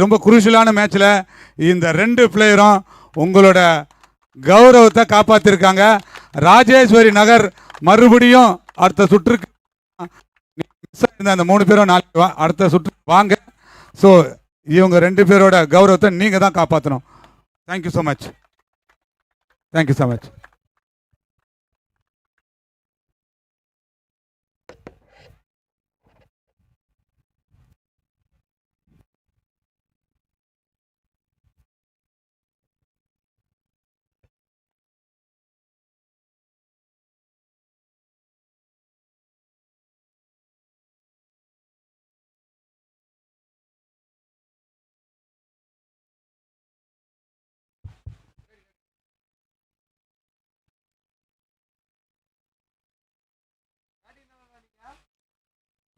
ரொம்ப குருஷியலான மேட்ச்சில் இந்த 2 பிளேயரும் உங்களோட கௌரவத்தை காப்பாற்றிருக்காங்க. ராஜேஸ்வரி நகர் மறுபடியும் அடுத்த சுற்றுக்கு அந்த 3 பேரும் நாளைக்கு அடுத்த சுற்றுக்கு வாங்க. ஸோ இவங்க 2 பேரோட கௌரவத்தை நீங்கள் தான் காப்பாற்றணும். Thank you so much. Thank you so much.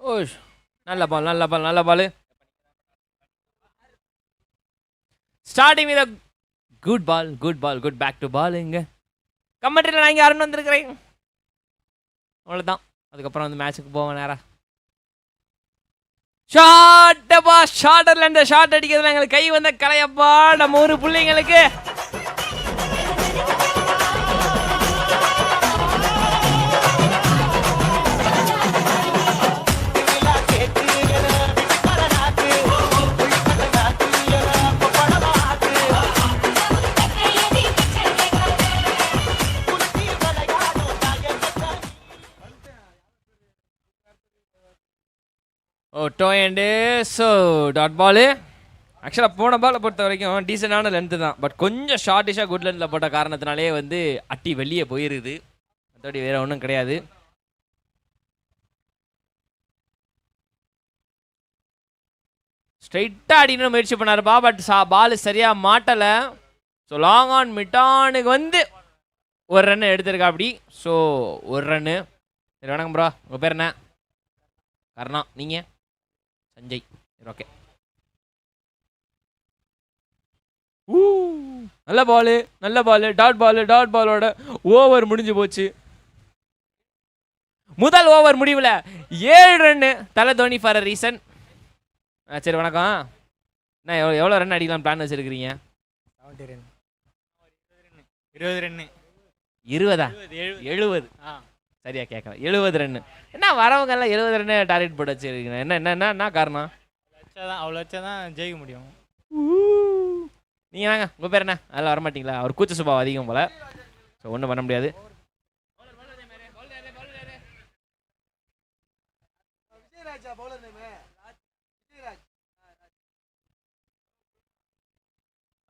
ஓ நல்ல பால் நல்ல பால் நல்ல ball. Starting with good ball good ball good back to ball. இங்கே கமெண்ட்ரியில் நான் இங்கே அருண் வந்திருக்கிறேன். அவ்வளோதான். அதுக்கப்புறம் வந்து மேட்சுக்கு போவேன் நேரம். ஷாட்டப்பா ஷார்டர்ல இந்த ஷார்ட் அடிக்கிறதுல எங்களுக்கு கை வந்த கலையப்பா நம்ம ஒரு பிள்ளைங்களுக்கு. டோ அண்டு ஸோ டாட் பாலு. ஆக்சுவலாக போன பாலை பொறுத்த வரைக்கும் டீசெண்டான லென்த்து தான். பட் கொஞ்சம் ஷார்ட்டிஷாக குட் லென்த்தில் போட்ட காரணத்தினாலே வந்து அட்டி வெளியே போயிருது. மற்றபடி வேறு ஒன்றும் கிடையாது. ஸ்ட்ரைட்டாக அடிக்கணும்னு முயற்சி பண்ணாருப்பா. பட் பால் சரியாக மாட்டலை. ஸோ லாங் ஆன் மிட்டானுக்கு வந்து ஒரு ரன்னு எடுத்திருக்கா அப்படி. ஸோ ஒரு ரன்னு. சரி வணக்கம் ப்ரோ. உங்கள் பேர் என்ன? கர்ணா. நீங்கள்? சஞ்சய். ஓகே. நல்ல பாலு நல்ல பாலு. டாட் பாலு. டாட் பாலோட ஓவர் முடிஞ்சு போச்சு. முதல் ஓவர் முடிவில் 7 ரன்னு. தலை தோனி ஃபார் அ ரீசன். சரி வணக்கம். என்ன எவ்வளோ ரன் அடிக்கலாம் பிளான் வச்சுருக்கிறீங்க? 20 ரன்னு. 20? 70. சரியா கேட்கல. 70 ரன்னு. என்ன வரவங்க எல்லாம் 70 ரன்னு டார்கெட் போட்டு வச்சிருக்கீங்க? என்ன காரணம்? அவ்வளோ வச்சா தான் ஜெயிக்க முடியும். நீங்கள் வாங்க. உங்கள் பேர் என்ன? அதில் வரமாட்டிங்களா? அவர் கூச்ச சுபாவம் அதிகம் போல். ஸோ ஒன்றும் பண்ண முடியாது.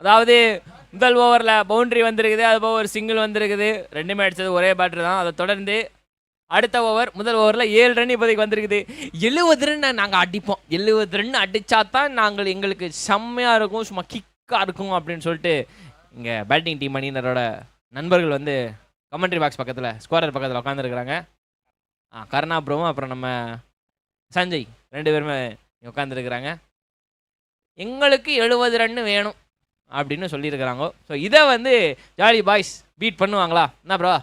அதாவது முதல் ஓவரில் பவுண்டரி வந்திருக்குது. அது போக ஒரு சிங்கிள் வந்திருக்குது. 2மே அடித்தது ஒரே பேட்டர் தான். அதை தொடர்ந்து அடுத்த ஓவர் முதல் ஓவரில் 7 ரன் இப்போதைக்கு வந்திருக்குது. 70 ரன் நாங்கள் அடிப்போம். 70 ரன் அடித்தா தான் எங்களுக்கு செம்மையாக இருக்கும், சும்மா கிக்காக இருக்கும் அப்படின்னு சொல்லிட்டு இங்கே பேட்டிங் டீம் அணியினரோட நண்பர்கள் வந்து கமெண்ட்ரி பாக்ஸ் பக்கத்தில் ஸ்கோரர் பக்கத்தில் உட்காந்துருக்குறாங்க. கருணா ப்ரோவும் அப்புறம் நம்ம சஞ்சய் 2 பேருமே உட்காந்துருக்குறாங்க. எங்களுக்கு 70 ரன்னு வேணும் அப்படின்னு சொல்லியிருக்கிறாங்க. ஸோ இதை வந்து ஜாலி பாய்ஸ் பீட் பண்ணுவாங்களா? என்ன ப்ரோ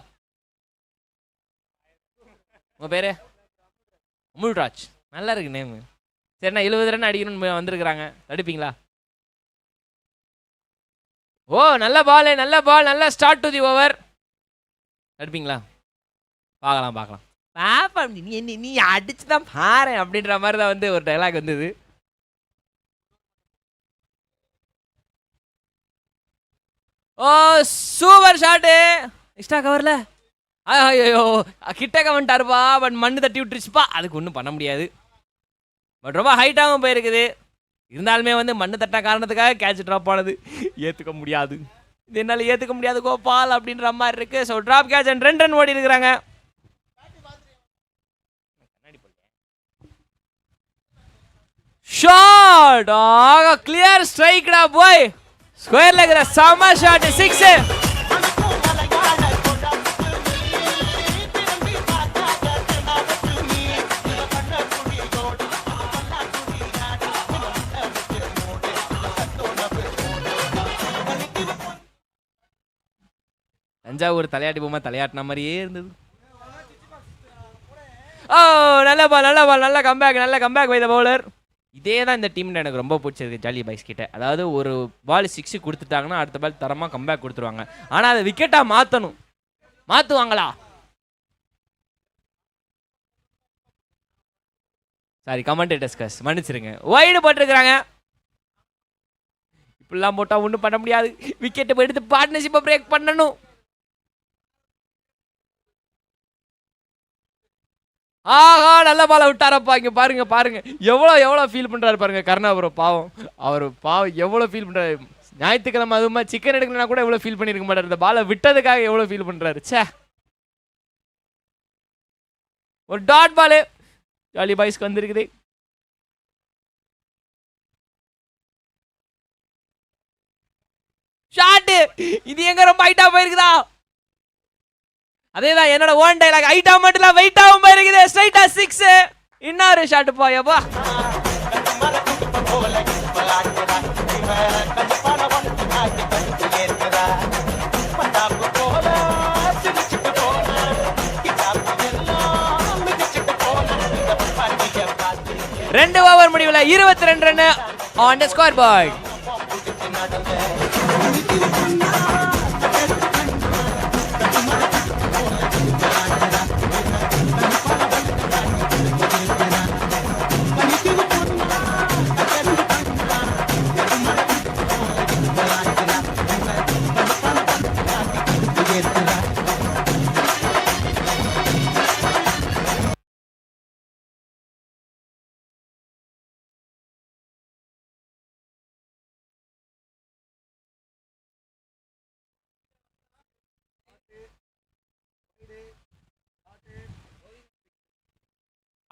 உங்கள் பேர்? அமுல்ராஜ். நல்லா இருக்கு நேமு. சரிண்ணா 70 ரன் அடிக்கணும்னு வந்திருக்கிறாங்க. தடுப்பீங்களா? ஓ நல்ல பால் நல்ல பால். நல்ல ஸ்டார்ட் டு தி ஓவர். தடுப்பீங்களா? பார்க்கலாம் பார்க்கலாம். பாப்பா நீ அடிச்சு தான் பாரு அப்படின்ற மாதிரி தான் வந்து ஒரு டைலாக் வந்தது. ஓ சூப்பர் ஷாட்டு. எக்ஸ்ட்ரா கவரில் ஐயோ கிட்டக்க வந்துட்டாருப்பா. பட் மண்ணு தட்டி விட்டுருச்சுப்பா. அதுக்கு ஒன்றும் பண்ண முடியாது. பட் ரொம்ப ஹைட்டாகவும் போயிருக்குது. இருந்தாலுமே வந்து மண்ணு தட்ட காரணத்துக்காக கேட்ச் ட்ராப் ஆனது ஏற்றுக்க முடியாது. இது என்னால் ஏற்றுக்க முடியாது கோபால் அப்படின்ற மாதிரி இருக்கு. So drop catch and 2 run ஓடி இருக்கிறாங்க. ஷாட் கிளியர் ஸ்ட்ரைக்டா போய் ஸ்கொயர்ல இருக்கிற செம ஷாட் 6. தஞ்சாவூர் தலையாட்டி பொம்மை தலையாட்டின மாதிரியே இருந்தது. ஓ நல்ல பால் நல்ல பால். நல்ல கம்பேக். நல்ல கம்பேக் பை த பவுலர். இதே தான் இந்த டீமில் எனக்கு ரொம்ப பிடிச்சது ஜாலி பாய்ஸ் கிட்ட. அதாவது ஒரு பால் 6 கொடுத்துட்டாங்கன்னா அடுத்த பால் தரமாக கம்பேக் கொடுத்துருவாங்க. ஆனால் அதை விக்கெட்டாக மாற்றணும். மாற்றுவாங்களா? சாரி கமெண்டேட்டர்ஸ் மன்னிச்சிருங்க. வைடு போட்டிருக்கிறாங்க. இப்படிலாம் போட்டால் ஒன்றும் பண்ண முடியாது. விக்கெட்டை எடுத்து பார்ட்னர்ஷிப்பை பிரேக் பண்ணணும். ஆஹா நல்ல பாலை விட்டாரப்பா. இங்கே பாருங்க எவ்வளோ ஃபீல் பண்ணுறாரு பாருங்க கருணாபுரம். அவர் பாவம் எவ்வளோ ஃபீல் பண்ணுறாரு. ஞாயிற்றுக்கிழமை அதுமா சிக்கன் எடுக்கலனா கூட எவ்வளோ ஃபீல் பண்ணியிருக்க மாட்டார். இந்த பாலை விட்டதுக்காக எவ்வளோ ஃபீல் பண்ணுறாரு. சே, ஒரு டாட் பாலு ஜாலி பாய்ஸ்க்கு வந்திருக்குது. ஷாட்டு இது எங்க ரொம்ப ஹைட்டா போயிருக்குதா? அதேதான் என்னோட ஓன் டைலாக். ஹைட்டா மட்டும் இல்ல வெயிட்டாவும் போயிருக்குது. ஸ்ட்ரைட்டா 6. இன்னொரு ஷாட் போயப்பா. ரெண்டு ஓவர் முடிவுல 22 run on the scoreboard.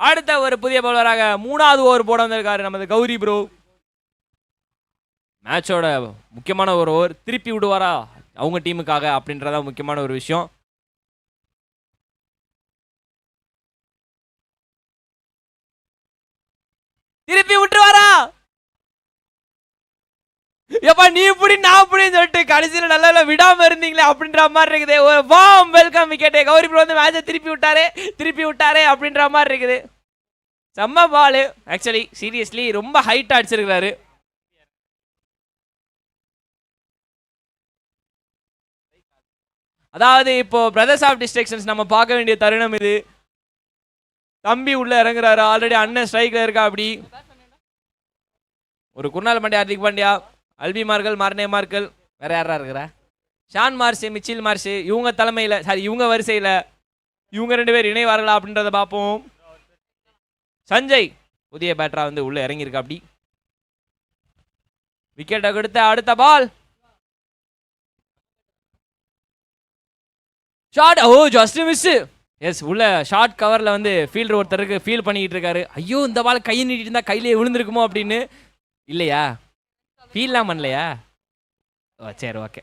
அடுத்த ஒரு புதிய பவுலராக 3வது ஓவர் போட வந்திருக்காரு நமது கௌரி ப்ரோ. மேட்சோட முக்கியமான ஒரு ஓவர் திருப்பி விடுவாரா அவங்க டீமுக்காக அப்படின்றத முக்கியமான ஒரு விஷயம். திருப்பி விட்டுருவாரா? எப்பா நீ இப்படி நான் இப்படின்னு சொல்லிட்டு கடைசியில் நல்லா விடாம இருந்தீங்களே அப்படின்ற மாதிரி இருக்குது. ஒரு warm welcome wicket. Gowri bro வந்து மேட்சை திருப்பி விட்டாரே அப்படின்ற மாதிரி இருக்குது. செம்ம பால். ஆக்சுவலி சீரியஸ்லி ரொம்ப ஹைட் அடிச்சிருக்கிறாரு. அதாவது இப்போ பிரதர்ஸ் ஆஃப் டிஸ்ட்ரக்ஷன்ஸ் நம்ம பார்க்க வேண்டிய தருணம் இது. தம்பி உள்ள இறங்குறாரு. ஆல்ரெடி அண்ணன் ஸ்ட்ரைக்ல இருக்கா. அப்படி ஒரு Krunal Pandya, Hardik Pandya, Alby Markle, Marne Markle, வேற யாரா இருக்கிறா, ஷான் மார்ஷ், மிச்சில் மார்ஷ், இவங்க தலைமையில் இவங்க வரிசையில் இவங்க 2 பேர் இணைவார்களா அப்படின்றத பார்ப்போம். சஞ்சய் புதிய பேட்டரா வந்து உள்ள இறங்கியிருக்கா. அப்படி விக்கெட்டை கொடுத்த அடுத்த ball shot. Oh just miss. Yes உள்ள ஷார்ட் கவர்ல வந்து ஃபீல்டர் ஒருத்தருக்கு ஃபீல் பண்ணிட்டு இருக்காரு. ஐயோ இந்த பால் கையை நீட்டிட்டு இருந்தா கையிலே விழுந்திருக்குமோ அப்படின்னு. இல்லையா? ஃபீல்லாம் பண்ணலையா? ஓ சரி ஓகே.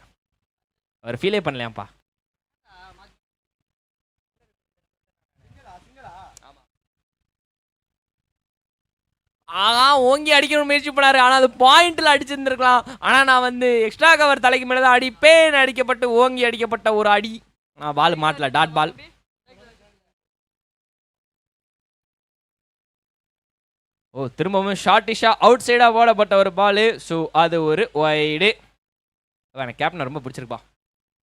அவர் ஃபீலே பண்ணலையாப்பா. ஓங்கி அடிக்கணும் முயற்சி பண்ணாரு. ஆனால் அது பாயிண்ட்ல அடிச்சிருந்துருக்கலாம். ஆனால் நான் வந்து எக்ஸ்ட்ரா கவர் தலைக்கு மேலே தான் அடிப்பேன். அடிக்கப்பட்டு ஓங்கி அடிக்கப்பட்ட ஒரு அடி. பால் மாட்டல. Dot ball. ஓ திரும்பவும் ஷார்ட்டிஷா அவுட் சைடா போடப்பட்ட ஒரு பால். ஸோ அது ஒரு வைடு. எனக்கு கேப்டன் ரொம்ப பிடிச்சிருப்பா.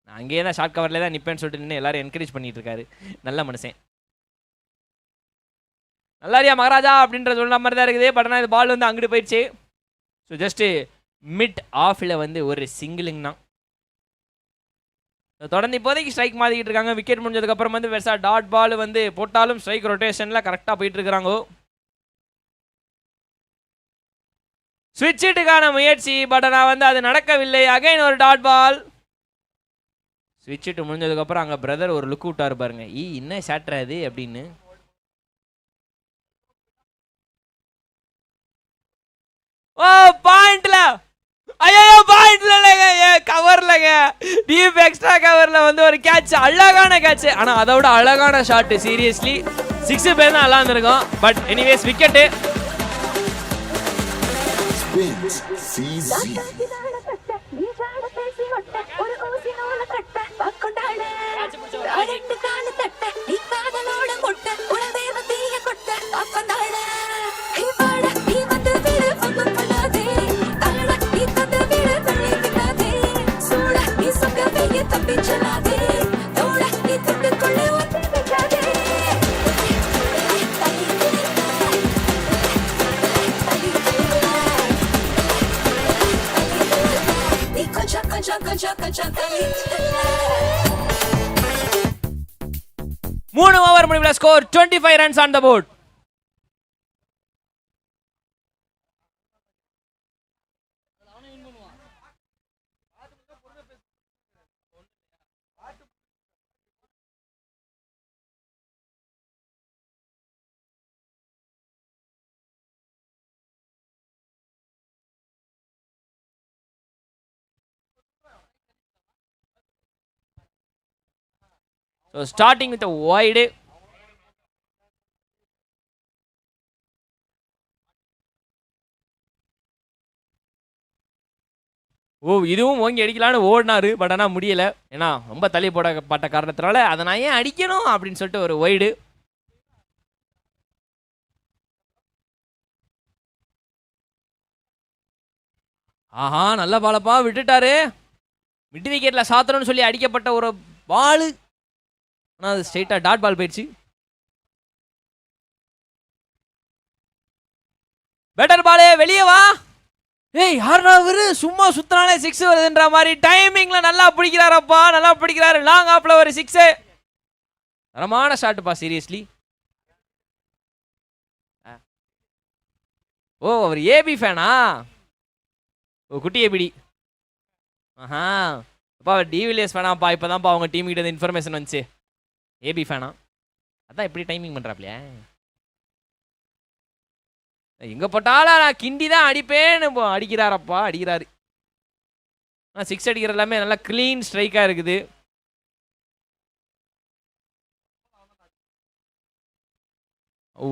நான் அங்கேயே தான் ஷார்ட் கவர்லேயே தான் நிற்பேன்னு சொல்லிட்டு நின்று எல்லாரும் என்கரேஜ் பண்ணிட்டு இருக்காரு. நல்ல மனுஷன். நல்லாரியா மகாராஜா அப்படின்ற சொல்ற மாதிரி தான் இருக்குது. பட் ஆனால் இது பால் வந்து அங்கிட்டு போயிடுச்சு. ஸோ ஜஸ்ட்டு மிட் ஆஃபில் வந்து ஒரு சிங்கிளிங் தான். தொடர்ந்து இப்போதைக்கு ஸ்ட்ரைக் மாற்றிக்கிட்டு இருக்காங்க. விக்கெட் முடிஞ்சதுக்கப்புறம் வந்து பெருசா டாட் பால் வந்து போட்டாலும் ஸ்ட்ரைக் ரொட்டேஷனில் கரெக்டாக போயிட்டு இருக்கிறாங்க. ஸ்விட்சிட்டுக்கான முயற்சி. பட் ஆனால் வந்து அது நடக்கவில்லை. அகைன் ஒரு டாட் பால். ஸ்விட்சிட்டு முடிஞ்சதுக்கப்புறம் அங்கே பிரதர் ஒரு லுக் விட்டாரு பாருங்க. என்ன சாட்டுறாது அப்படின்னு. ஓ பாயிண்ட்ல. ஐயோ பாயிண்ட்ல இல்லைங்க, கவர்லங்க. டீப் எக்ஸ்ட்ரா கவர்ல வந்து ஒரு கேட்ச். அழகான கேட்ச். ஆனால் அதை விட அழகான ஷாட். சீரியஸ்லி 6 பேர் தான் நல்லா இருந்திருக்கும். But anyways wicket. Hey, மூணு ஓவர் முடிவுல score 25 runs on the board. So starting with a wide. இதுவும் ஓங்கி அடிக்கலான்னு ஓடினாரு, பட் ஆனால் முடியல. ஏன்னா ரொம்ப தள்ளி போடப்பட்ட காரணத்தினால அதை நான் ஏன் அடிக்கணும் அப்படின்னு சொல்லிட்டு ஒரு வைடு. ஆஹா, நல்ல பாலப்பா, விட்டுட்டாரு. மிட் விக்கெட்ல சாத்திரம்னு சொல்லி அடிக்கப்பட்ட ஒரு பாலு, ஆனால் அது ஸ்ட்ரெயிட்டாக டாட் பால் போயிடுச்சு. பெட்டர் பாலே, வெளியே வா. ஏய், யாரா அவரு? சும்மா சுத்தினாலே 6 வருதுன்ற மாதிரி டைமிங்ல நல்லா பிடிக்கிறாரப்பா, நல்லா பிடிக்கிறாரு. லாங் ஆப்ல ஒரு 6. தரமான ஷாட்டுப்பா, சீரியஸ்லி. ஓ, அவர் ஏபி ஃபேனா? ஓ, குட்டி ஏபிடி. ஆஹா, அப்பா அவர் டிவிலியர்ஸ் ஃபேனாப்பா. இப்போதான்ப்பா அவங்க டீம் கிட்ட இன்ஃபர்மேஷன் வந்துச்சு. ஏபி ஃபேனா? அதான் எப்படி டைமிங் பண்றாப்லையா? எங்க போட்டாலும் நான் கிண்டி தான் அடிப்பேன்னு அடிக்கிறாரப்பா, அடிக்கிறாரு. 6 அடிக்கிற எல்லாமே நல்லா கிளீன் ஸ்ட்ரைக்கா இருக்குது. ஓ,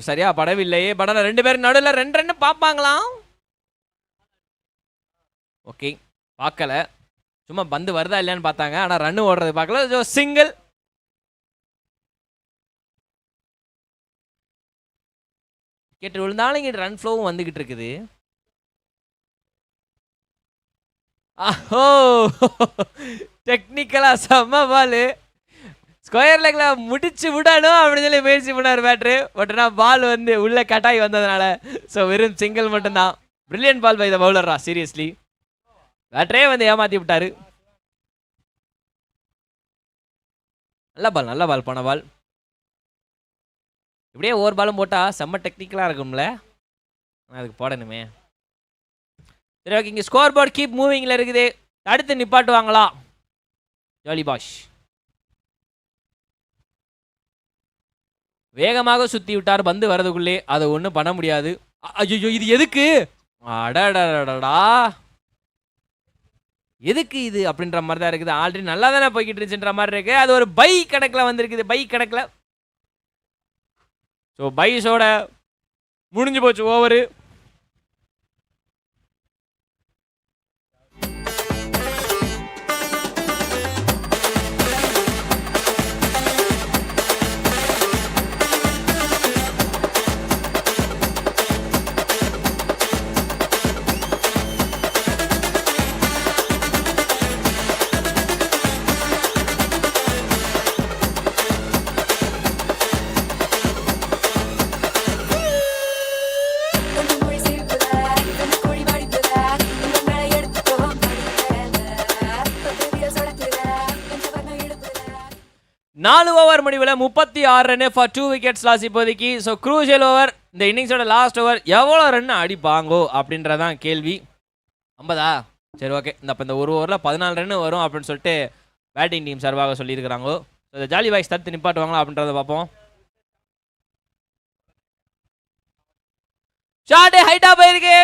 சரியா படவில்லையே. படம் 2 பேரும் நடுவில் 2 ரன் பார்ப்பாங்களாம். ஓகே, பார்க்கல, சும்மா பந்து வருதா இல்லையான்னு பார்த்தாங்க. ஆனால் ரன் ஓடுறது பார்க்கல. சிங்கிள். கேட்டு விழுந்தாலும் இங்கே ரன் ஃப்ளோவும் வந்துகிட்டு இருக்குது. ஆஹோ, டெக்னிக்கலா செம்ம பால். ஸ்கொயர் லெக்ல முடிச்சு விடணும் அப்படின்னு சொல்லி முயற்சி பண்ணார் பேட்ரு. பட் ஆனால் பால் வந்து உள்ள கட்டாய் வந்ததுனால ஸோ வெறும் சிங்கிள் மட்டும்தான். பிரில்லியன்ட் பால் பை த பவுலரா, சீரியஸ்லி. பேட்டரே வந்து ஏமாத்தி விட்டாரு. நல்ல பால் போன பால். இப்படியே ஓவர் பாலும் போட்டால் செம்ம டெக்னிக்கலாக இருக்கும்ல, அதுக்கு போடணுமே. சரி, ஓகே, இங்கே ஸ்கோர் போர்ட் கீப் மூவிங்கில் இருக்குது. அடுத்து நிப்பாட்டுவாங்களா? ஜாலி பாஷ் வேகமாக சுற்றி விட்டார் பந்து வரதுக்குள்ளே. அதை ஒன்றும் பண்ண முடியாது. ஐயோ, இது எதுக்கு? அடடடடா, எதுக்கு இது அப்படின்ற மாதிரி தான் இருக்குது. ஆல்ரெடி நல்லா தானே போய்கிட்டு இருந்துச்சுன்ற மாதிரி இருக்கு. அது ஒரு பை கணக்கில் வந்திருக்குது, பை கணக்கில். ஸோ பைஸோட முடிஞ்சு போச்சு ஓவரு. நாலு ஓவர் முடிவில் 36 ரன் ஃபார் 2 விக்கெட்ஸ் லாஸ் இப்போதைக்கு. ஸோ க்ரூஷியல் ஓவர், இந்த இன்னிங்ஸோட லாஸ்ட் ஓவர் எவ்வளோ ரன் அடிப்பாங்கோ அப்படின்றதான் கேள்வி. 50? சரி, ஓகே. இந்த ஒரு ஓவரில் 14 ரன் வரும் அப்படின்னு சொல்லிட்டு பேட்டிங் டீம் சார்பாக சொல்லியிருக்கிறாங்கோ. ஸோ இந்த ஜாலி பாய்ஸ் தடுத்து நிப்பாட்டுவாங்களா அப்படின்றத பார்ப்போம். ஷாட் ஹைட்டாக போயிருக்கு.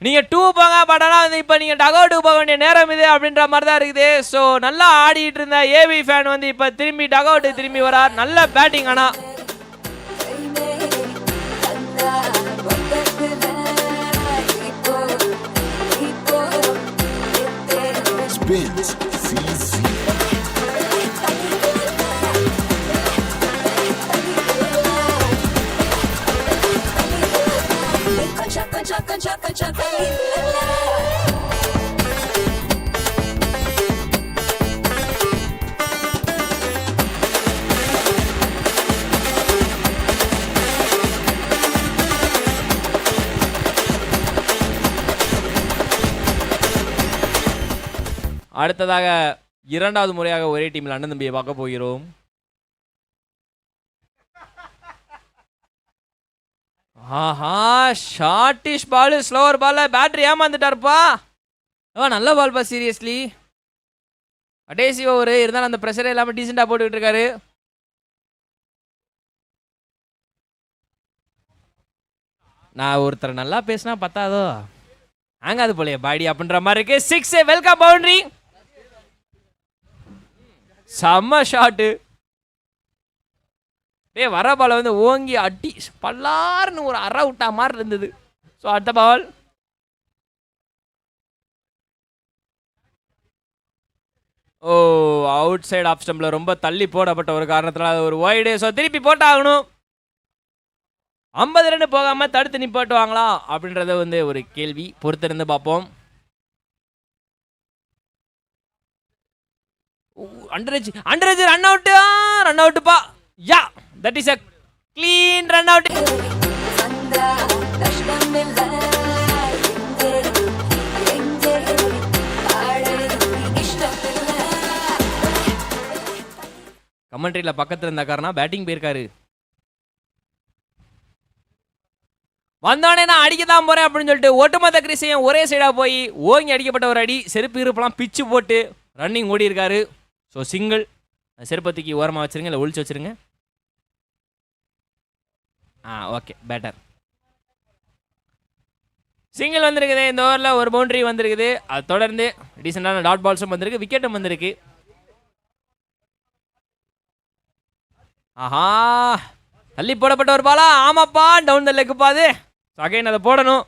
நீங்க 2 போங்க, பட் ஆனால் வந்து இப்போ நீங்கள் டக் அவுட் போக வேண்டிய நேரம் இது அப்படின்ற மாதிரி தான் இருக்குது. ஸோ நல்லா ஆடிட்டு இருந்த ஏவி ஃபேன் வந்து இப்போ திரும்பி டக் அவுட் திரும்பி வரார். நல்ல பேட்டிங். ஆனால் அடுத்ததாக இரண்டாவது முறையாக ஒரே டீமில் அண்ணன் தம்பியை பார்க்க போகிறோம். ஆஹா, ஷார்ட்டிஷ் பால், ஸ்லோவர் பால், பேட்டரி ஏமாந்துட்டாருப்பா. நல்ல பால்ப்பா, சீரியஸ்லி. கடைசி ஓவர் இருந்தாலும் அந்த ப்ரெஷரே இல்லாமல் டீசெண்டாக போட்டுக்கிட்டு இருக்காரு. நான் ஒருத்தர் நல்லா பேசினா பத்தாதோ, ஆங்காது போலையே பாடி அப்படின்ற மாதிரி இருக்கு. 6 வெல்கம் பவுண்டரி. செம்ம ஷாட்டு. வர பால வந்து ஓங்கி அடி பல்லாருன்னு ஒரு அரை விட்டா மாதிரி இருந்தது. ஸோ அடுத்த பால் அவுட் சைடு ஆஃப் ஸ்டம்பில் ரொம்ப தள்ளி போடப்பட்ட ஒரு காரணத்தில் அது ஒரு வைடு. ஸோ திருப்பி போட்டாகணும். 50 ரன் போகாமல் தடுத்து நிப்பாட்டுவாங்களா அப்படின்றத வந்து ஒரு கேள்வி, பொறுத்திருந்து பார்ப்போம். அண்டரேஜ் ரன் அவுட்டுப்பா. Yeah, that is a clean run out. கமெண்ட்ரியில பக்கத்துல இருந்த காரணா பேட்டிங் போயிருக்காரு. வந்தோடனே நான் அடிக்க தான் போறேன் அப்படின்னு சொல்லிட்டு ஒட்டுமொத்த கிரிசையும் ஒரே சைடா போய் ஓங்கி அடிக்கப்பட்ட ஒரு அடி. செருப்பு இருப்பெல்லாம் பிச்சு போட்டு ரன்னிங் ஓடி இருக்காரு. So single. செருப்பத்துக்கு ஓரமாக வச்சிருங்க, இல்லை ஒழிச்சு வச்சிருங்க. Okay, batter. சிங்கிள் வந்திருக்குது. இந்த ஓவரில் ஒரு பவுண்டரி வந்திருக்குது. அது தொடர்ந்து டீசெண்டான டாட் பால்ஸும் வந்திருக்கு, விக்கெட்டும் வந்திருக்கு. ஆஹா, தள்ளி போடப்பட்ட ஒரு பாலா. ஆமாப்பா, டவுன் த லெக்குப்பா. அது அகைன் அதை போடணும்.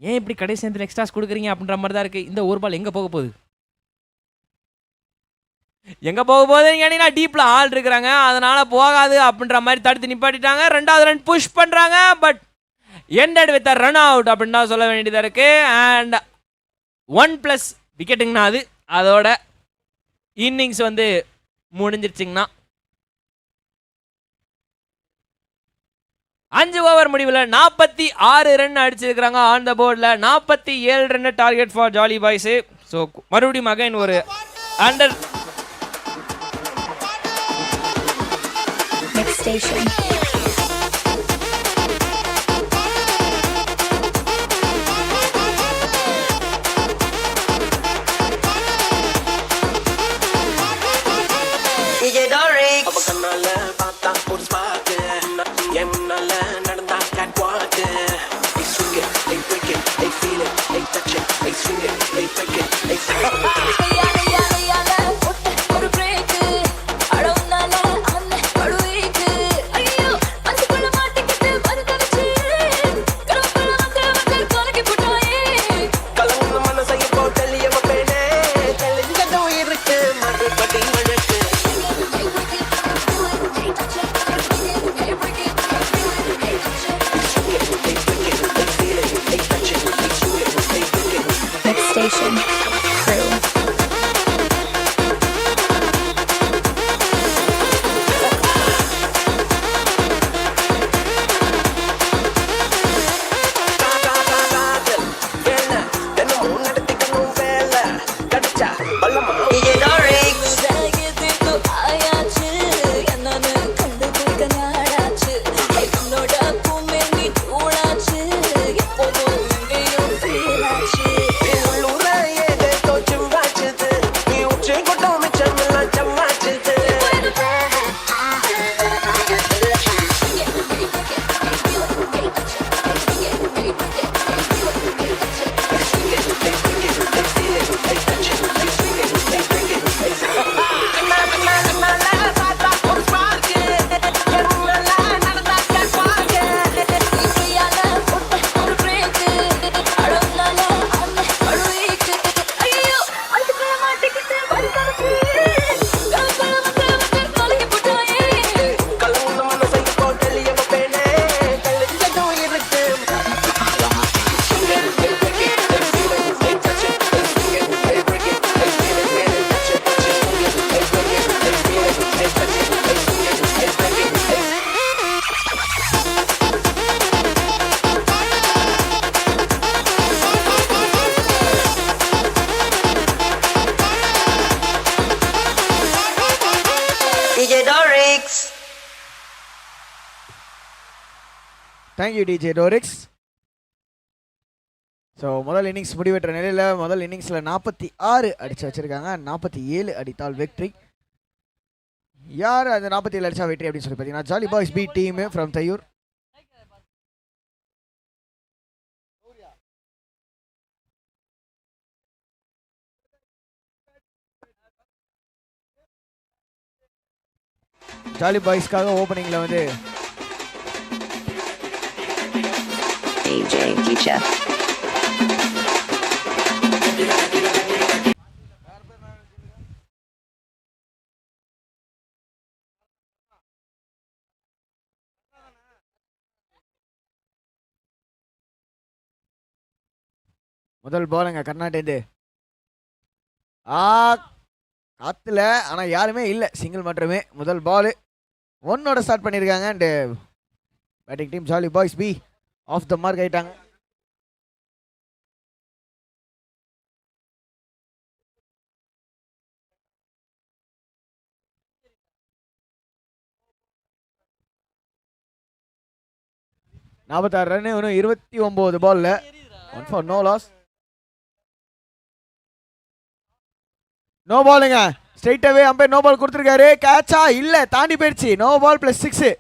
ஏன் இப்படி கடைசி நேரத்தில் எக்ஸ்ட்ராஸ் கொடுக்குறீங்க அப்படின்ற மாதிரி தான் இருக்குது. இந்த ஒரு பால் எங்கே போக போகுது, எங்கே போக போகுதுன்னு கேட்டீங்கன்னா டீப்பில் ஆள் இருக்கிறாங்க, அதனால் போகாது அப்படின்ற மாதிரி தடுத்து நிப்பாட்டிட்டாங்க. 2வது ரன் புஷ் பண்ணுறாங்க. But ended with run out அப்படின்னு தான் சொல்ல வேண்டியதாக இருக்குது. அண்ட் 1+ விக்கெட்டுங்கண்ணா. அதோட இன்னிங்ஸ் வந்து முடிஞ்சிருச்சிங்கண்ணா. 5 ஓவர் முடிவில் 46 ரன் அடிச்சிருக்கிறாங்க ஆன் த போர்டில். 47 run target for jolly boys. So மறுபடியும் அகைன் ஒரு அண்டர் station. DJ Dorik அவகனால பார்த்தா ஒரு ஸ்மார்ட் எம்னால நடந்தா catwalk they swing it they break it they feel it they touch it they swing it they break it they feel it ஒரு break அடவுனால அன்ன படுவேக்கு ஐயோ மனசுக்குள்ள மாட்டிக்கிட்டு வருதச்சு கரப்பல வந்து காலக்கி போட்டாயே கலங்க மனசை போட்டலிய மப்பேனே தெளிஞ்சதோ இருக்கு மறுபடி வழக்கு Station crew. உள்ளூர தேங்க்யூ டிஜே டோரிக்ஸ். ஸோ முதல் இன்னிங்ஸ் முடிவெற்ற நிலையில் முதல் இன்னிங்ஸில் 46 அடித்து வச்சுருக்காங்க. 47 அடித்தால் வெற்றி. யார் அந்த 47 அடித்தா வெற்றி அப்படின்னு சொல்லி பார்த்தீங்கன்னா jolly boys B team from Thaiyur. Jolly பாய்ஸ்க்காக ஓப்பனிங்கில் வந்து DJ Teacher. முதல் பாலுங்க கர்நாடேந்து காத்துல ஆனால் யாருமே இல்லை, சிங்கிள் மட்டுமே. முதல் பாலு 1ஓட ஸ்டார்ட் பண்ணியிருக்காங்க. And batting team Jolly boys B off the mark ஆயிட்டாங்க. நாற்பத்தாறு ரன், இன்னும் 29 பால்ல 1 for no loss. நோ பாலுங்க. Straight away umpire no ball கொடுத்துருக்காரு. கேட்சா இல்ல, தாண்டி போயிடுச்சு. No ball +6.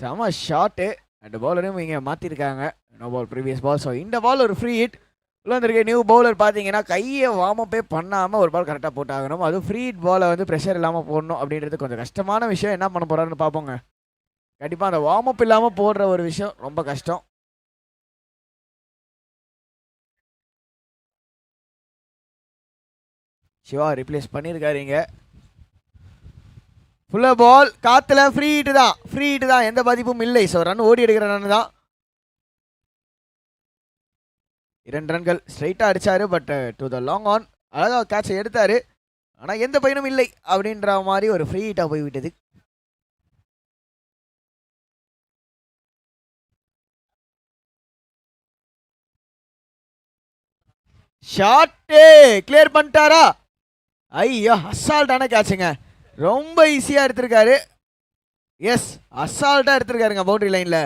செம ஷாட்டு. அண்ட் பவுலரையும் இங்கே மாற்றிருக்காங்க. No ball previous ball. So இந்த பால் ஒரு ஃப்ரீ ஹிட். உள்ள வந்திருக்க நியூ பவுலர் பார்த்தீங்கன்னா கையை வார்மப்பே பண்ணாமல் ஒரு பால் கரெக்டாக போட்டாகணும். அதுவும் ஃப்ரீ ஹிட் பாலை வந்து ப்ரெஷர் இல்லாமல் போடணும் அப்படின்றது கொஞ்சம் கஷ்டமான விஷயம். என்ன பண்ண போகிறாருன்னு பார்ப்போங்க. கண்டிப்பாக அந்த வார்மப் இல்லாமல் போடுற ஒரு விஷயம் ரொம்ப கஷ்டம். சிவா ரிப்ளேஸ் பண்ணியிருக்காருங்க. ஃபுல்லாக பால் காத்துல ஃப்ரீ ஹிட்டு தான், எந்த பாதிப்பும் இல்லை. ஸோ ரன் ஓடி எடுக்கிற ரன் தான். 2 ரன்கள் ஸ்ட்ரைட்டாக அடித்தார். But to the long on அழகாக கேட்சை எடுத்தார். ஆனால் எந்த பயனும் இல்லை அப்படின்ற மாதிரி ஒரு ஃப்ரீ ஹிட்டாக போய்விட்டது. ஷாட்டு கிளியர் பண்ணிட்டாரா? ஐயோ, அசால்ட்டான கேட்சுங்க. ரொம்ப ஈஸியாக எடுத்திருக்காரு. எஸ், அசால்ட்டாக எடுத்திருக்காருங்க பவுண்டரி லைனில்.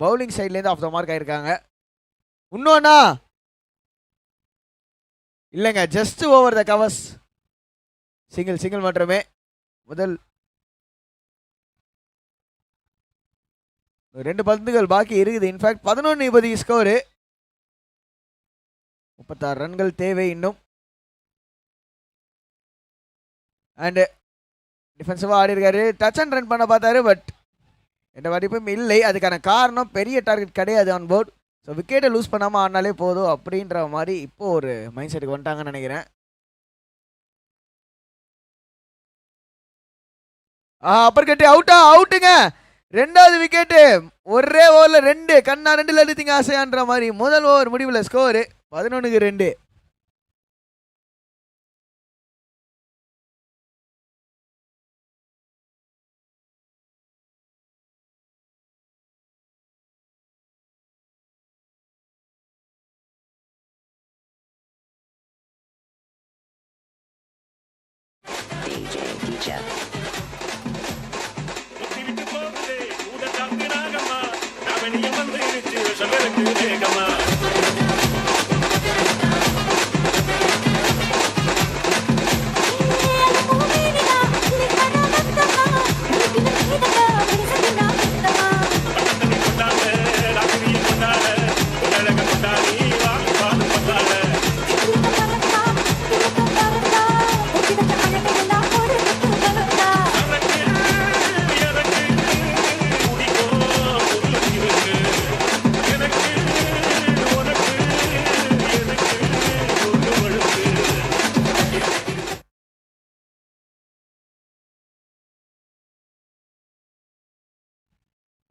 பவுலிங் சைட்லேருந்து ஆஃப் த மார்க் ஆயிருக்காங்க. இன்னொன்னா இல்லைங்க, just over the covers. Single மட்டுமே. முதல் 2 பந்துகள் பாக்கி இருக்குது. In fact 11 score. 36 ரன்கள் தேவை இன்னும். அண்டு டிஃபென்சிவாக ஆடி இருக்காரு. டச் அண்ட் ரன் பண்ண பார்த்தாரு. பட் எந்த வாய்ப்பும் இல்லை. அதுக்கான காரணம் பெரிய டார்கெட் கிடையாது ஆன் போர்ட். ஸோ விக்கெட்டை லூஸ் பண்ணாமல் ஆடினாலே போதும் அப்படின்ற மாதிரி இப்போது ஒரு மைண்ட் செட்டுக்கு வந்துட்டாங்கன்னு நினைக்கிறேன். அப்பர் கட்டி அவுட்டுங்க. 2வது விக்கெட்டு. ஒரே ஓவரில் 2 கண்ணா 2 எடுத்தீங்க ஆசையான்ற மாதிரி. முதல் ஓவர் முடிவில் ஸ்கோரு 11-2. DJ Teacher.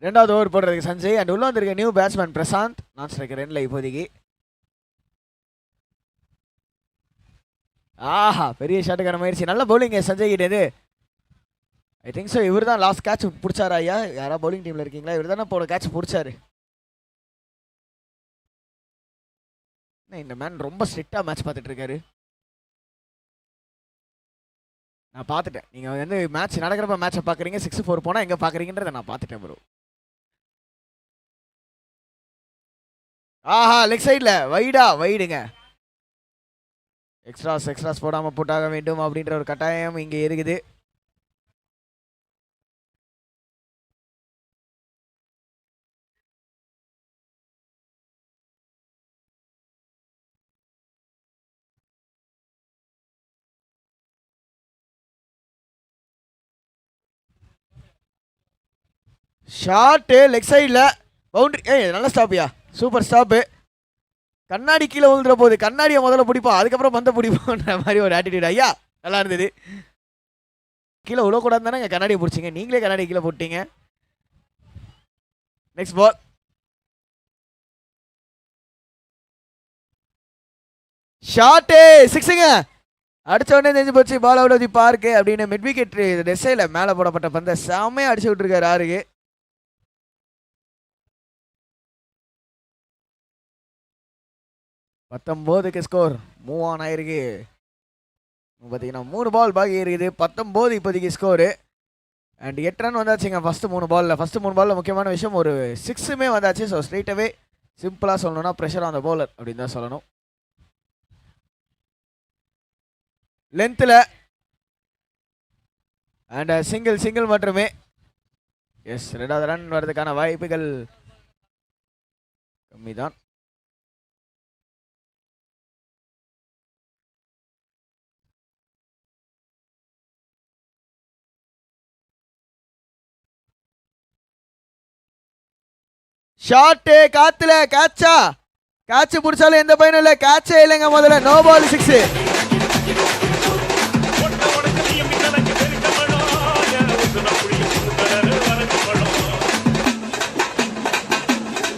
ரெண்டாவது ஓவர் போடுறதுக்கு சஞ்சய் அண்ட் உள்ள வந்திருக்க நியூ பேட்ஸ்மேன் பிரசாந்த் நான் ஸ்ட்ரைக்கர் ரெண்டில் இப்போதைக்கு. ஆஹா பெரிய ஷாட்டுக்கான முயற்சி, நல்ல பவுலிங் சஞ்சய் கிட்ட இது. ஐ திங்க் ஸோ இவர் தான் லாஸ்ட் கேட்ச் பிடிச்சாரு. ஐயா யாரா பவுலிங் டீமில் இருக்கீங்களா? இவர் தானே போன கேட்ச் பிடிச்சாரு. இந்த மேன் ரொம்ப ஸ்ட்ரிக்டாக மேட்ச் பார்த்துட்டு இருக்காரு. நான் பார்த்துட்டேன். நீங்கள் வந்து மேட்ச் நடக்கிறப்ப மேட்சை பார்க்குறீங்க, 6-4 போனால் எங்கே பார்க்குறீங்கன்றதை நான் பார்த்துட்டேன் ப்ரோ. ஆஹா லெக் சைடில் வைடுங்க. எக்ஸ்ட்ராஸ் போடாமல் போட்டாக வேண்டும் அப்படின்ற ஒரு கட்டாயம் இங்கே இருக்குது. ஷார்ட்டு லெக் சைடில் பவுண்ட்ரி. நல்ல ஸ்டாப்பியா, சூப்பர் ஸ்டாப்பு. கண்ணாடி கீழே விழுந்துற போது கண்ணாடியை முதல்ல பிடிப்போம், அதுக்கப்புறம் பந்த பிடிப்போன்ற மாதிரி ஒரு ஆட்டிடியூட். ஐயா நல்லா இருந்தது. கீழே விழக்கூடாது தானே கண்ணாடியை பிடிச்சிங்க, நீங்களே கண்ணாடி கீழே போட்டீங்க. நெக்ஸ்ட் பால் ஷார்ட்டு சிக்ஸுங்க. அடிச்ச உடனே தெரிஞ்சு போச்சு ball out of the park அப்படின்னு மிட் விக்கெட் டெஸ்ஸையில் மேலே போடப்பட்ட பந்தை செம்மையாக அடிச்சு விட்டுருக்காரு ஆறுக்கு. பத்தொம்போதுக்கு ஸ்கோர் மூவ் ஆன் ஆயிருக்கு. பார்த்தீங்கன்னா 3 பால் பாக்கி இருக்குது. 19 இப்போதைக்கு ஸ்கோரு. அண்ட் 8 ரன் வந்தாச்சுங்க ஃபஸ்ட்டு 3 பாலில். ஃபஸ்ட்டு 3 பாலில் முக்கியமான விஷயம் ஒரு 6மே வந்தாச்சு. ஸோ ஸ்ட்ரெயிட்டாகவே சிம்பிளாக சொல்லணும்னா ப்ரெஷர் ஆன் த பவுலர் அப்படின்னு தான் சொல்லணும். லென்த்தில் அண்ட் சிங்கிள் மட்டுமே. எஸ் 2வது ரன் வர்றதுக்கான வாய்ப்புகள் கம்மி தான். ஷார்ட்டு காத்துல கேட்ச் பிடிச்சாலும் எந்த பயனும் இல்லை. கேட்சே இல்லைங்க முதல்ல. No ball 6.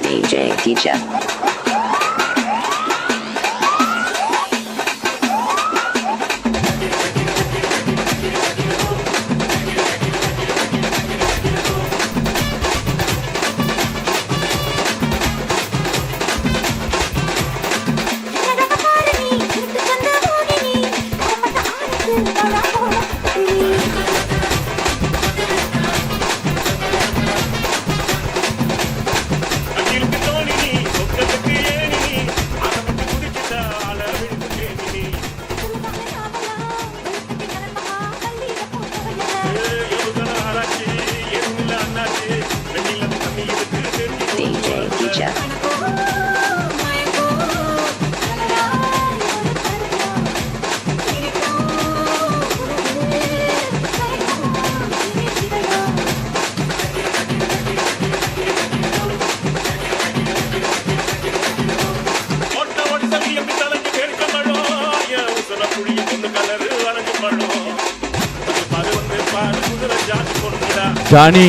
DJ Teacher. Johnny.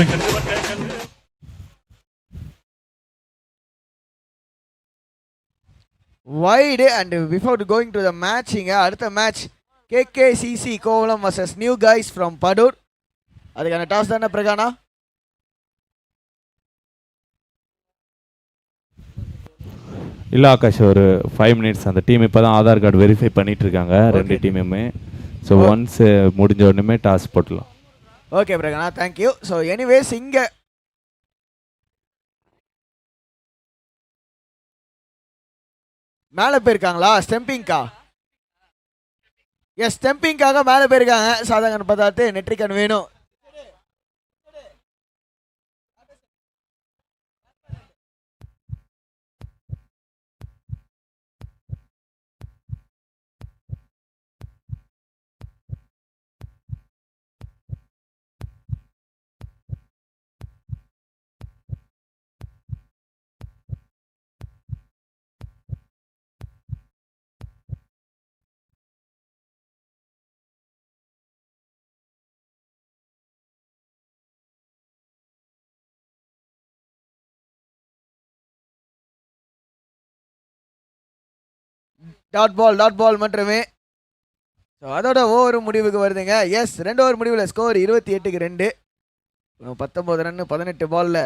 Wide and before going to the matching, அடுத்த match KKCC Kovalam vs new guys from Padur. அதுக்கான டாஸ் தானே பிரகானா? இல்லை ஆகாஷ், ஒரு 5 மினிட்ஸ். அந்த டீம் இப்போ தான் ஆதார் கார்டு வெரிஃபை பண்ணிட்டு இருக்காங்க ரெண்டு டீமுமே. ஸோ ஒன்ஸ் முடிஞ்ச உடனே டாஸ் போட்டலாம். ஓகே பிரகானா, தேங்க்யூ. ஸோ எனிவேஸ் இங்கே மேலே போயிருக்காங்களா ஸ்டெம்பிங்கா? எஸ், ஸ்டெம்பிங்காக மேலே போயிருக்காங்க. சாதாரண பார்த்தாத்து நெட்ரிக்கன் வேணும். டாட் பால் மட்டுமே. ஸோ அதோட ஓவர் முடிவுக்கு வருதுங்க. எஸ் 2 ஓவர் முடிவில் ஸ்கோர் 28க்கு 2. 19 ரன் 18 பால்ல.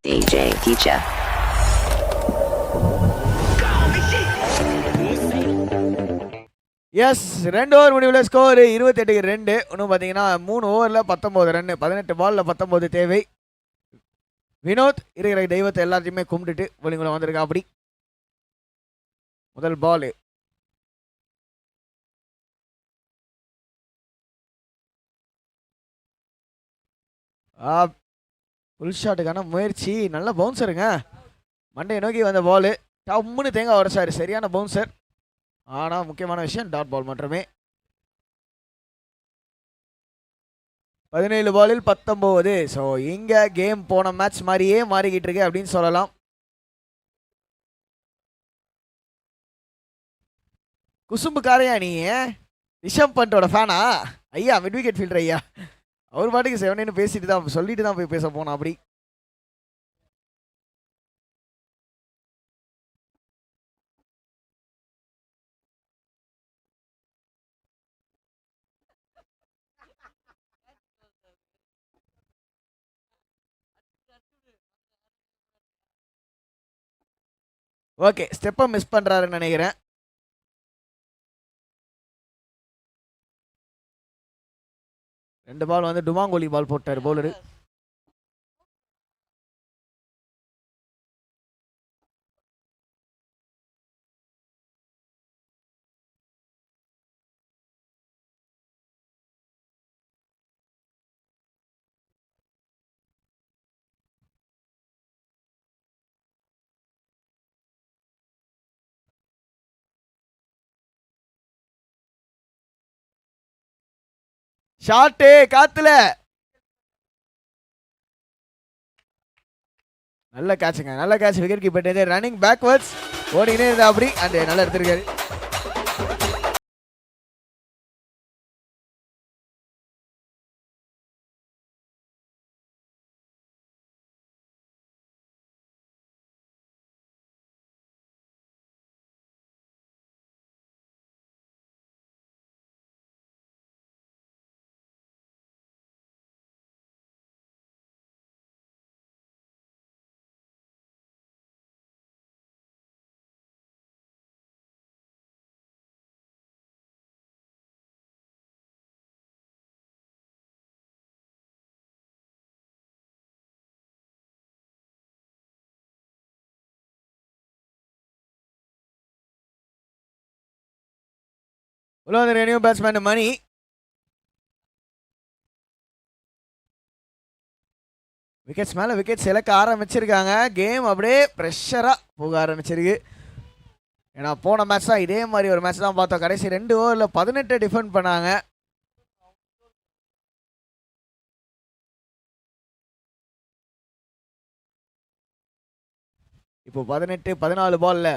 DJ Teacher. எஸ் 2 ஓவர் முடிவில் ஸ்கோர் 28க்கு 2. இன்னும் பார்த்தீங்கன்னா 3 ஓவரில் 19 ரன் 18 பாலில் 19 தேவை. வினோத் இருக்கிற தெய்வத்தை எல்லாத்தையுமே கும்பிட்டுட்டு bowling-குள்ள வந்திருக்கா. அப்படி முதல் பால் ஃபுல் ஷாட்டுக்கான முயற்சி. நல்ல பவுன்சருங்க. மண்டையை நோக்கி வந்த பால் டம்முன்னு தேங்காய் உரைச்சாரு. சரியான பவுன்சர். ஆனால் முக்கியமான விஷயம் டாட் பால் மட்டுமே. 17 பாலில் 19. ஸோ இங்கே கேம் போன மேட்ச் மாதிரியே மாறிக்கிட்டு இருக்கு அப்படின்னு சொல்லலாம். குசும்பு காரையா நீ? ரிஷப் பண்டோட ஃபேனா ஐயா? மிட் விக்கெட் ஃபீல்டர் ஐயா. அவர் பாட்டுக்கு 7 பேசிட்டு தான் சொல்லிட்டு தான் போய் பேச போனோம். அப்படி ஓகே ஸ்டெப்பை மிஸ் பண்ணுறாருன்னு நினைக்கிறேன். ரெண்டு பால் வந்து டுமாங்கோலி பால் போட்டார் பவுலரு. ஷாட்டு காத்துல நல்ல கேட்சுங்க. நல்ல catch. Wicket keeper running backwards ஓடினே இருந்தா அப்படி அந்த நல்லா எடுத்திருக்காரு. உள்ள வந்து நியூ பேட்ஸ்மேன் மணி. விக்கெட்ஸ் மேலே விக்கெட்ஸ் இழக்க ஆரம்பிச்சிருக்காங்க. கேம் அப்படியே ப்ரெஷராக போக ஆரம்பிச்சிருக்கு. ஏன்னா போன மேட்ச் தான் இதே மாதிரி ஒரு மேட்ச் தான் பார்த்தோம். கடைசி 2 ஓவரில் 18 டிஃபெண்ட் பண்ணாங்க. இப்போ 14 பால்ல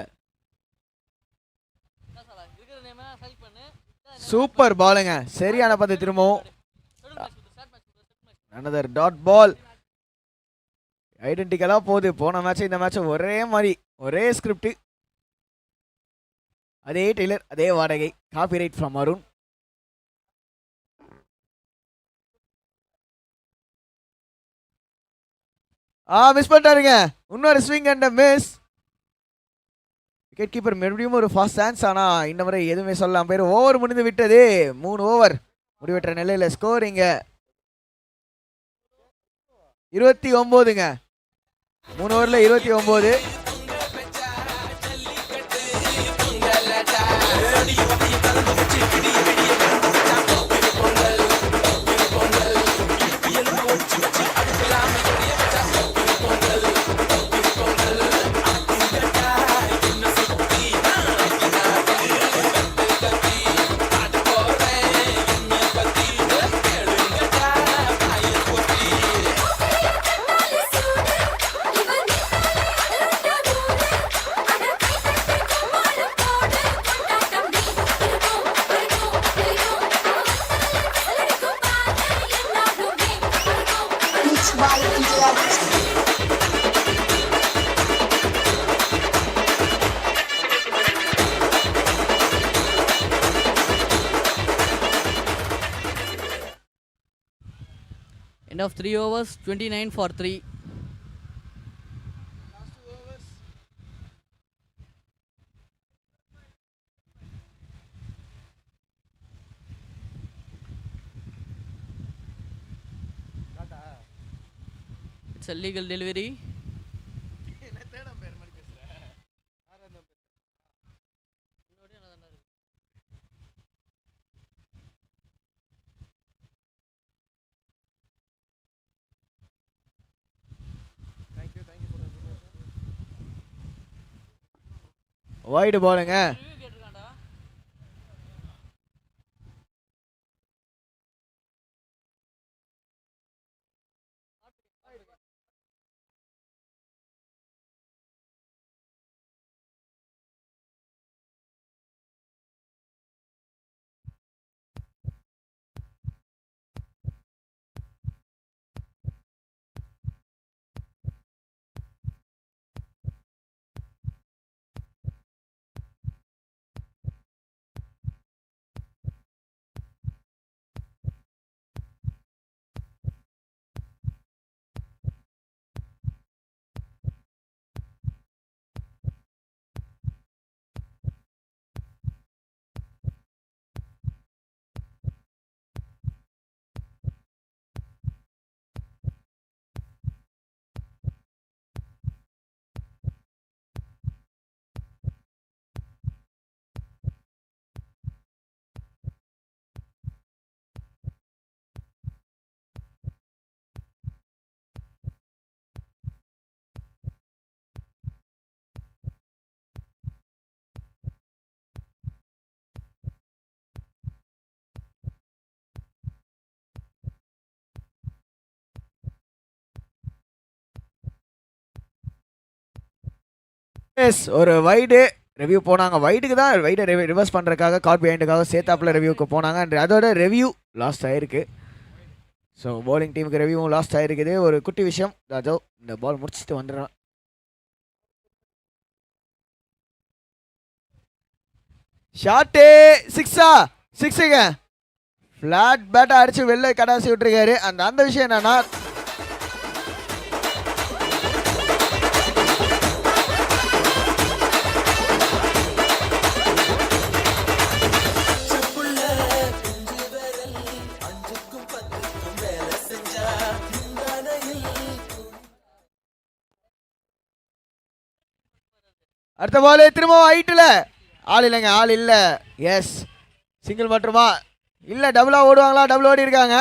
சூப்பர் பாலுங்க. சரியான பந்து. திரும்பவும் another டாட் பால். ஐடென்டிக்கலாக போகுது. போன மேட்ச் இந்த மேட்ச் ஒரே மாதிரி ஒரே ஸ்கிரிப்ட். அதே டெய்லர் அதே வாடகை. Copyright from Arun. மிஸ் பண்ணிட்டாருங்க. இன்னொரு swing and miss. Wicket keeper மறுபடியும் ஒரு ஃபாஸ்ட் சான்ஸ். ஆனால் இந்த முறை எதுவுமே சொல்லலாம். பேர் ஓவர் முடிந்து விட்டது. 3 ஓவர் முடிவெற்ற நிலையில் ஸ்கோர் இங்கே 29ங்க. 3 ஓவரில் 29. End of 3 overs, 29 for 3. It's a legal delivery. Wide பாலுங்க. எஸ், ஒரு வைடு ரிவ்யூ போனாங்க. வைடுக்கு தான் வைடை ரிவர்ஸ் பண்ணுறதுக்காக கார்ட் பிஹைண்டுக்காக சேத்தாப்பில் ரிவ்யூக்கு போனாங்க. அண்ட் அதோட ரிவ்யூ லாஸ்ட் ஆகிருக்கு. ஸோ bowling டீமுக்கு ரிவ்யூவும் லாஸ்ட் ஆகிருக்குது. ஒரு குட்டி விஷயம், அதோ இந்த பால் முடிச்சுட்டு வந்துடுறேன். ஷாட்டு சிக்ஸா? சிக்ஸுங்க. ஃப்ளாட் பேட்டை அடித்து வெளில கடாசி விட்டுருக்காரு. அந்த விஷயம் என்னன்னா, அடுத்த பால் திரும்ப ஹைட்டில் ஆள் இல்லைங்க, ஆள் இல்லை. எஸ், சிங்கிள் மட்டுமா? இல்லை, டபுளாக ஓடுவாங்களா? டபுள் ஓடி இருக்காங்க.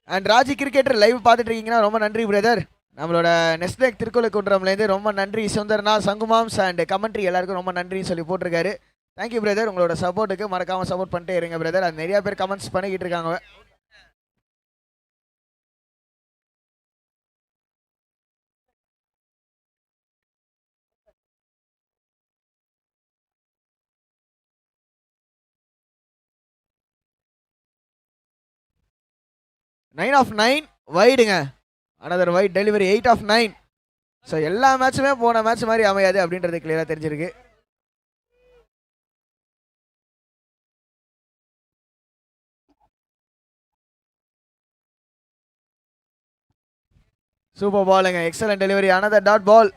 அண்ட் ராஜி கிரிக்கெட்டர் லைவ் பார்த்துட்டு இருக்கீங்கன்னா ரொம்ப நன்றி பிரதர். நம்மளோட நெக்ஸ்ட் பேக் திருக்குறளுக்குன்றம்லேருந்து ரொம்ப நன்றி. சுந்தர்னா, சங்குமாம்ஸ் அண்ட் கமெண்ட்ரி எல்லாருக்கும் ரொம்ப நன்றின்னு சொல்லி போட்டிருக்காரு. Thank you brother. உங்களோட சப்போர்ட்டுக்கு மறக்காமல் சப்போர்ட் பண்ணிட்டே இருங்க பிரதர். அது நிறையா பேர் கமெண்ட்ஸ் பண்ணிக்கிட்டு இருக்காங்க. நைன் ஆஃப் 9 வைடுங்க. Another wide delivery. 8 off 9. So எல்லா மேட்சுமே போன மேட்ச் மாதிரி அமையாது அப்படின்றது கிளியராக தெரிஞ்சிருக்கு. சூப்பர் பாலுங்க. Excellent delivery. Another dot ball.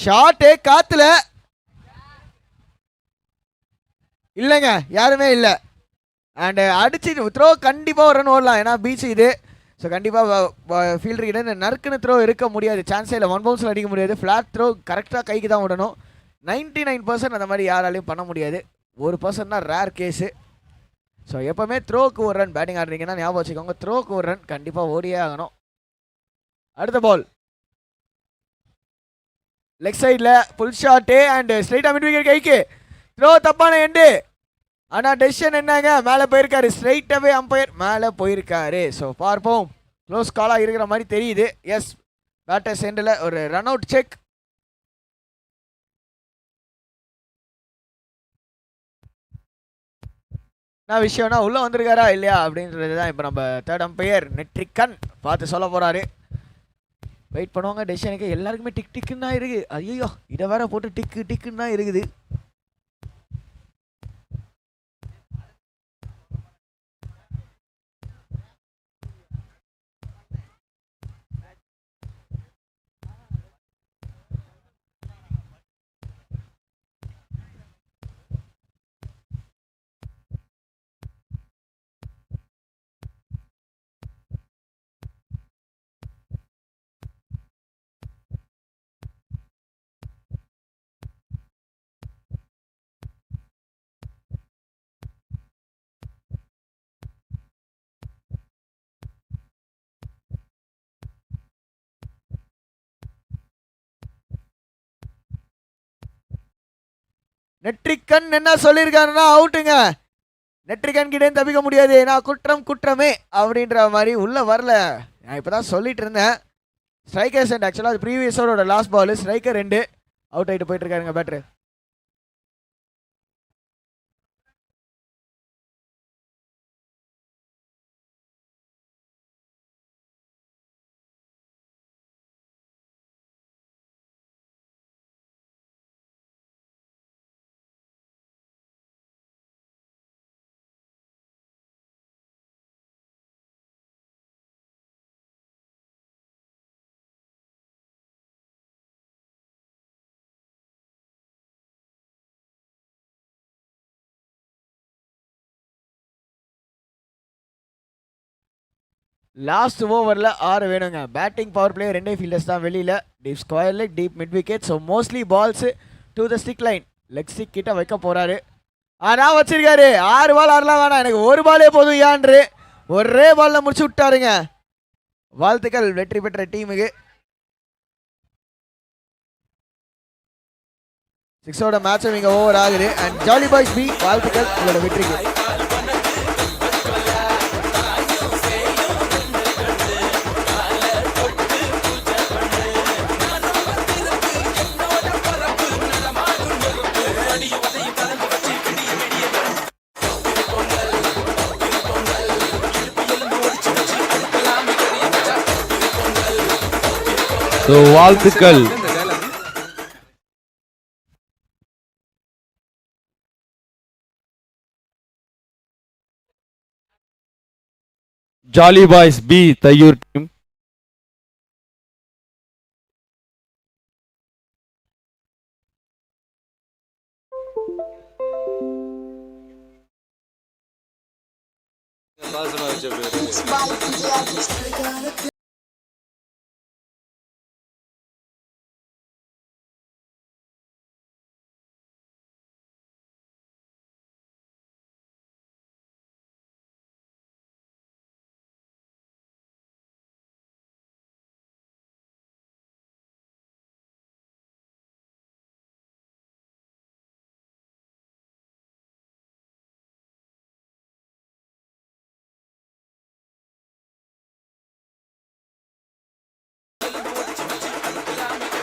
Shot காத்துல இல்லைங்க, யாருமே இல்லை. அண்டு அடிச்சு த்ரோ கண்டிப்பாக ஒரு ரன் ஓடலாம், ஏன்னா பீச் இது. ஸோ கண்டிப்பாக ஃபீல்டர் கிட்ட நறுக்குன்னு த்ரோ இருக்க முடியாது, சான்ஸே இல்லை. 1 பவுன்ஸில் அடிக்க முடியாது. ஃப்ளாட் த்ரோ கரெக்டாக கைக்கு தான் விடணும். 99% அந்த மாதிரி யாராலையும் பண்ண முடியாது. 1% தான் ரேர் கேஸு. ஸோ எப்போவுமே த்ரோக்கு ஒரு ரன் பேட்டிங் ஆடுறீங்கன்னா ஞாபகம் வச்சுக்கோங்க, த்ரோக்கு ஒரு ரன் கண்டிப்பாக ஓடியே ஆகணும். அடுத்த பால் லெக் சைடில் ஃபுல் ஷாட்டு அண்ட் ஸ்ட்ரைட்டாக மிட் விக்கெட் கைக்கு. த்ரோ தப்பான எண்டு. ஆனால் டெசிஷன் என்னங்க, மேலே போயிருக்காரு. ஸ்ட்ரைட்டாகவே அம்பையர் மேலே போயிருக்காரு. ஸோ பார்ப்போம். க்ளோஸ் காலாக இருக்கிற மாதிரி தெரியுது. எஸ், பேட்டர் சென்டரில் ஒரு ரன் அவுட் செக். என்ன விஷயம்னா உள்ள வந்திருக்காரா இல்லையா அப்படின்றது தான் இப்போ நம்ம தேர்ட் அம்பையர் நெட்ரிக்கன் பார்த்து சொல்ல போறாரு. வெயிட் பண்ணுவாங்க டெசிஷனுக்கு. எல்லாருக்குமே டிக் டிக்குன்னு தான் இருக்கு. ஐயோ இதை வேற போட்டு டிக்கு டிக்குன்னு தான் இருக்குது. நெட்ரிக்கன் என்ன சொல்லியிருக்காருன்னா அவுட்டுங்க. நெட்ரிக்கன் கிட்டே தப்பிக்க முடியாது. நான் குற்றம் குற்றமே அப்படின்ற மாதிரி உள்ள வரல. நான் இப்பதான் சொல்லிட்டு இருந்தேன். ஸ்ட்ரைக்கர்ஸ் அண்ட் ஆக்சுவலாக அது ப்ரீவியஸ் ஓவரோட லாஸ்ட் பால். ஸ்ட்ரைக்கர் 2 அவுட் ஆகிட்டு போயிட்டு இருக்காருங்க பேட்டர். லாஸ்ட் ஓவரில் 6 வேணுங்க. பேட்டிங் பவர் பிளே 2 ஃபீல்டர்ஸ் தான் வெளியில். Deep square leg deep mid wicket. So mostly balls to the stick line leg stick கிட்ட வைக்க போகிறாரு. ஆனால் வச்சிருக்காரு. 6 பால் ஆடலாம் வேணாம், எனக்கு ஒரு பாலே போதும் ஏன்று ஒரே பாலில் முடிச்சு விட்டாருங்க. வாழ்த்துக்கள் வெற்றி பெற்ற டீமுக்கு. 6ஓட மேட்சும் இங்கே ஓவர் ஆகுது. அண்ட் ஜாலி பாய்ஸ் பி வாழ்த்துக்கள் உங்களோட வெற்றிக்கு. ஸோ வாழ்த்துக்கள். Jolly boys B Thaiyur team.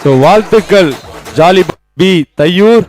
So வாழ்த்துக்கள் ஜாலி பி தையூர்.